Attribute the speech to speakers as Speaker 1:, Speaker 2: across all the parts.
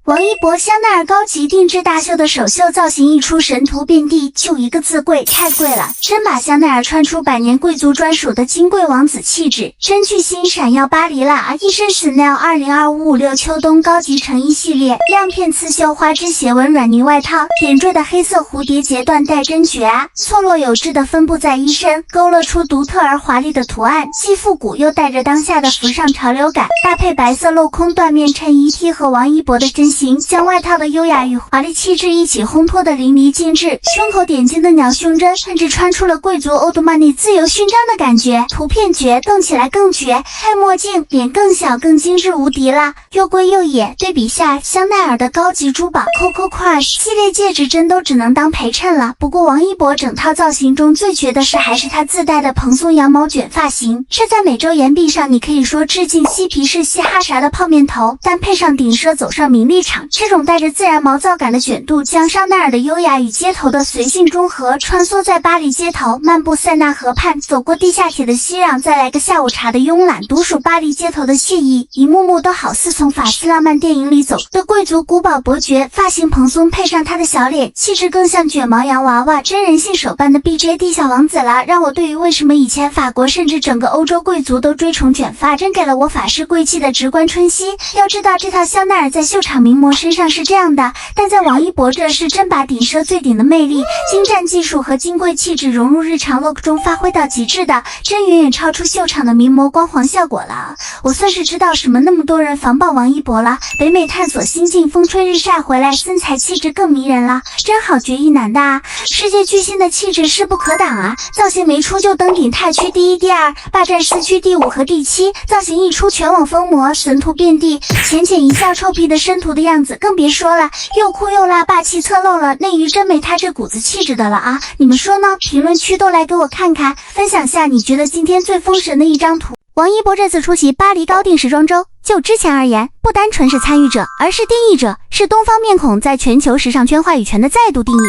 Speaker 1: 王一博、香奈儿高级定制大秀的首秀造型一出，神图遍地，就一个字贵，太贵了！真把香奈儿穿出百年贵族专属的金贵王子气质，真去新闪耀巴黎了啊！一身 Chanel 202556秋冬高级成衣系列，亮片刺绣花枝斜纹软呢外套，点缀的黑色蝴蝶结缎带真绝啊！错落有致的分布在衣身，勾勒出独特而华丽的图案，既复古又带着当下的时尚潮流感，搭配白色镂空缎面衬衣 T 和王一博的真型，将外套的优雅与华丽气质一起烘托的淋漓尽致。胸口点睛的鸟胸针，甚至穿出了贵族欧杜曼尼自由勋章的感觉，图片绝，动起来更绝。黑墨镜，脸更小更精致无敌啦，又贵又野。对比下，香奈儿的高级珠宝 Coco Crush 系列戒指真都只能当陪衬了。不过王一博整套造型中最绝的是还是他自带的蓬松羊毛卷发型，这在美洲岩壁上你可以说致敬嬉皮士嘻哈啥的泡面头，但配上顶奢走上名利场，这种带着自然毛躁感的卷度，将香奈儿的优雅与街头的随性中和。穿梭在巴黎街头，漫步塞纳河畔，走过地下铁的熙攘，再来个下午茶的慵懒，独属巴黎街头的惬意，一幕幕都好似从法式浪漫电影里走的贵族古堡伯爵。发型蓬松，配上他的小脸，气质更像卷毛洋娃娃，真人性手办的 BJD 小王子啦，让我对于为什么以前法国甚至整个欧洲贵族都追崇卷发，真给了我法式贵气的直观春熙。要知道这套香奈儿在秀场名模身上是这样的，但在王一博这是真把顶奢最顶的魅力、精湛技术和金贵气质融入日常 look 中发挥到极致的，真远远超出秀场的名模光环效果了。我算是知道什么那么多人防爆王一博了，北美探索心境，风吹日晒回来，身材气质更迷人了，真好绝艺男的啊！世界巨星的气质势不可挡啊！造型没出就登顶泰区第一、第二，霸占四区第5和第7，造型一出全网疯魔，神图遍地，浅浅一笑臭屁的生图的样子更别说了，又酷又辣，霸气侧漏了，内娱真没他这股子气质的了啊！你们说呢？评论区都来给我看看，分享下你觉得今天最封神的一张图。王一博这次出席巴黎高定时装周，就之前而言，不单纯是参与者，而是定义者，是东方面孔在全球时尚圈话语权的再度定义。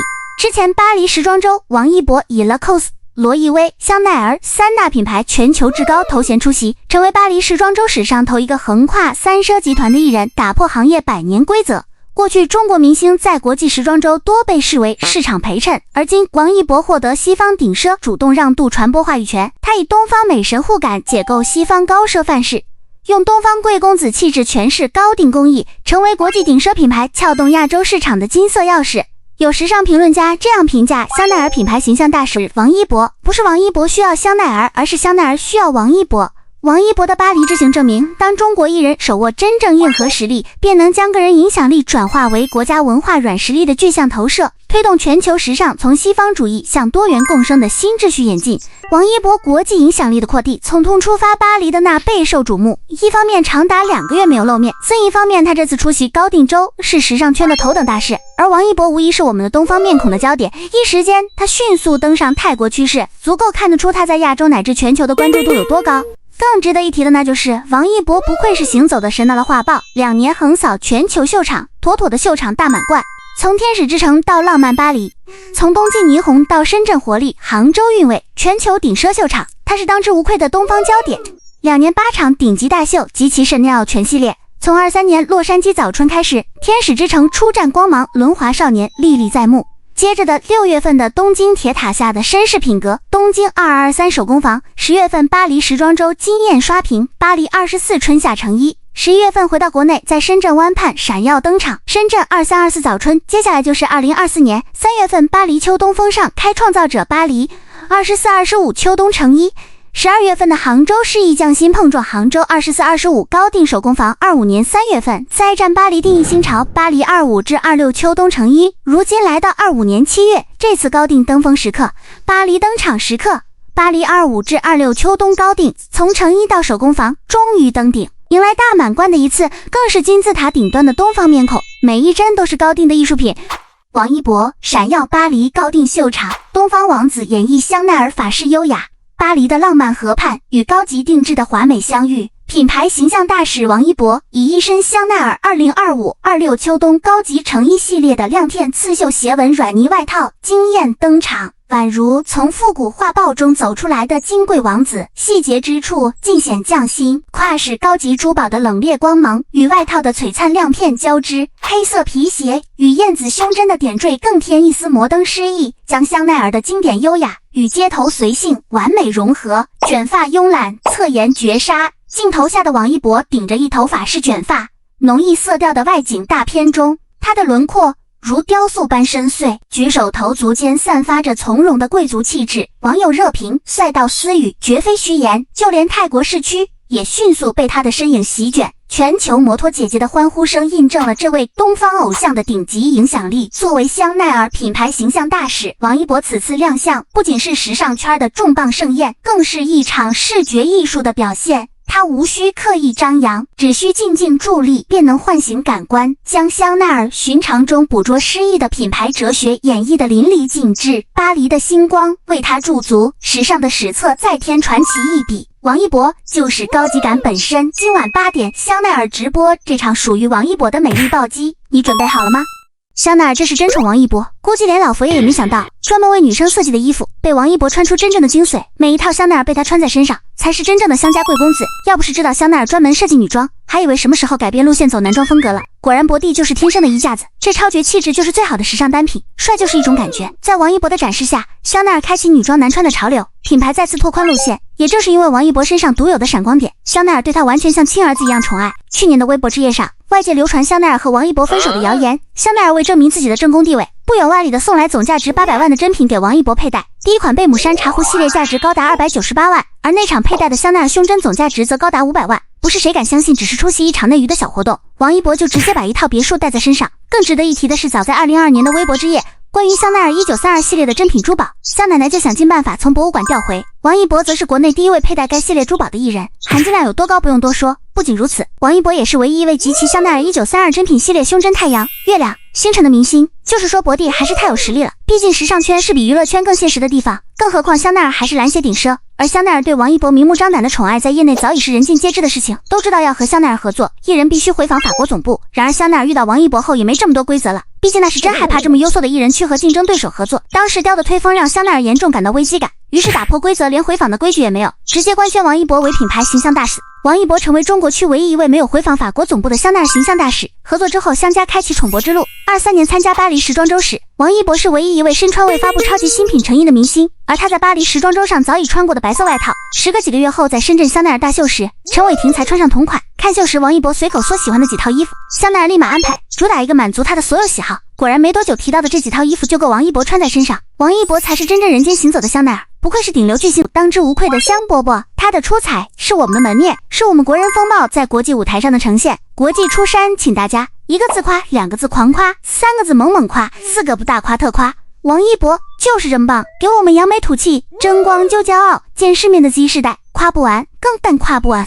Speaker 1: 之前巴黎时装周，王一博以 Lacoste、罗意威、香奈儿三大品牌全球至高头衔出席，成为巴黎时装周史上头一个横跨三奢集团的艺人，打破行业百年规则。过去中国明星在国际时装周多被视为市场陪衬，而今王一博获得西方顶奢主动让渡传播话语权，他以东方美神护感解构西方高奢范式，用东方贵公子气质诠释高定工艺，成为国际顶奢品牌撬动亚洲市场的金色钥匙。有时尚评论家这样评价香奈儿品牌形象大使王一博，不是王一博需要香奈儿，而是香奈儿需要王一博。王一博的巴黎之行证明，当中国艺人手握真正硬核实力，便能将个人影响力转化为国家文化软实力的具象投射，推动全球时尚从西方主义向多元共生的新秩序演进。王一博国际影响力的扩地，从痛出发巴黎的那备受瞩目。一方面长达2个月没有露面，另一方面他这次出席高定周是时尚圈的头等大事，而王一博无疑是我们的东方面孔的焦点。一时间他迅速登上泰国趋势，足够看得出他在亚洲乃至全球的关注度有多高。更值得一提的那就是王一博不愧是行走的神ਨਾਲ的画报，2年横扫全球秀场，妥妥的秀场大满贯。从天使之城到浪漫巴黎，从东京霓虹到深圳活力，杭州韵味，全球顶奢秀场，他是当之无愧的东方焦点。2年8场顶级大秀及其Chanel全系列，从23年洛杉矶早春开始，天使之城初绽光芒，轮滑少年历历在目。接着的6月份的东京铁塔下的绅士品格，东京2223手工坊，10月份巴黎时装周惊艳刷屏，巴黎24春夏成衣，11月份回到国内，在深圳湾畔闪耀登场，深圳2324早春。接下来就是2024年3月份巴黎秋冬风尚开创造者巴黎2425秋冬成衣，12月份的杭州世艺匠心碰撞，杭州2425高定手工坊，25年3月份再战巴黎定义新潮，巴黎25至26秋冬成衣，如今来到25年7月，这次高定登峰时刻，巴黎登场时刻，巴黎25至26秋冬高定，从成衣到手工坊终于登顶，迎来大满贯的一次，更是金字塔顶端的东方面孔，每一帧都是高定的艺术品。王一博闪耀巴黎高定秀场，东方王子演绎香奈儿法式优雅，巴黎的浪漫河畔与高级定制的华美相遇，品牌形象大使王一博以一身香奈儿2025-26秋冬高级成衣系列的亮片刺绣斜纹软呢外套惊艳登场，宛如从复古画报中走出来的金贵王子，细节之处尽显匠心。胯是高级珠宝的冷冽光芒与外套的璀璨亮片交织，黑色皮鞋与燕子胸针的点缀更添一丝摩登诗意，将香奈儿的经典优雅与街头随性完美融合。卷发慵懒，侧颜绝杀。镜头下的王一博顶着一头法式卷发，浓郁色调的外景大片中，他的轮廓如雕塑般深邃，举手投足间散发着从容的贵族气质。网友热评：赛道私语绝非虚言，就连泰国市区也迅速被他的身影席卷。全球摩托姐姐的欢呼声印证了这位东方偶像的顶级影响力。作为香奈儿品牌形象大使，王一博此次亮相不仅是时尚圈的重磅盛宴，更是一场视觉艺术的表现。他无需刻意张扬，只需静静伫立便能唤醒感官，将香奈儿寻常中捕捉诗意的品牌哲学演绎得淋漓尽致。巴黎的星光为他驻足，时尚的史册再添传奇一笔。王一博就是高级感本身。今晚8点，香奈儿直播这场属于王一博的美丽暴击，你准备好了吗？香奈儿这是真宠王一博，估计连老佛爷也没想到，专门为女生设计的衣服被王一博穿出真正的精髓。每一套香奈儿被他穿在身上，才是真正的香家贵公子。要不是知道香奈儿专门设计女装，还以为什么时候改变路线走男装风格了。果然博弟就是天生的衣架子，这超绝气质就是最好的时尚单品，帅就是一种感觉。在王一博的展示下，香奈儿开启女装男穿的潮流，品牌再次拓宽路线。也正是因为王一博身上独有的闪光点，香奈儿对他完全像亲儿子一样宠爱。去年的微博之夜上，外界流传香奈儿和王一博分手的谣言，香奈儿为证明自己的正宫地位，不远万里的送来总价值800万的真品给王一博佩戴。第一款贝母山茶壶系列价值高达298万，而那场佩戴的香奈儿胸针总价值则高达500万。不是谁敢相信，只是出席一场内娱的小活动，王一博就直接把一套别墅带在身上。更值得一提的是，早在2022年的微博之夜，关于香奈儿1932系列的珍品珠宝，香奶奶就想尽办法从博物馆调回。王一博则是国内第一位佩戴该系列珠宝的艺人，含金量有多高不用多说。不仅如此，王一博也是唯一一位集齐香奈儿1932珍品系列胸针太阳、月亮、星辰的明星。就是说博弟还是太有实力了，毕竟时尚圈是比娱乐圈更现实的地方，更何况香奈儿还是蓝鞋顶奢。而香奈儿对王一博明目张胆的宠爱，在业内早已是人尽皆知的事情，都知道要和香奈儿合作，艺人必须回访法国总部。然而香奈儿遇到王一博后也没这么多规则了，毕竟那是真害怕这么优秀的艺人去和竞争对手合作。当时雕的推风让香奈儿严重感到危机感，于是打破规则，连回访的规矩也没有，直接官宣王一博为品牌形象大使。王一博成为中国区唯一一位没有回访法国总部的香奈儿形象大使。合作之后，香家开启宠博之路。23年参加巴黎时装周时，王一博是唯一一位身穿未发布超级新品成衣的明星，而他在巴黎时装周上早已穿过的白色外套，时隔几个月后在深圳香奈儿大秀时，陈伟霆才穿上同款。看秀时，王一博随口说喜欢的几套衣服，香奈儿立马安排，主打一个满足他的所有喜好。果然没多久提到的这几套衣服就够王一博穿在身上。王一博才是真正人间行走的香奈儿，不愧是顶流巨星，当之无愧的香饽饽。他的出彩是我们的门面，是我们国人风貌在国际舞台上的呈现。国际出山，请大家1个字夸，2个字狂夸，3个字猛猛夸，4个不大夸特夸。王一博就是真棒，给我们扬眉吐气，争光就骄傲，见世面的 Z 世代，夸不完，更但夸不完。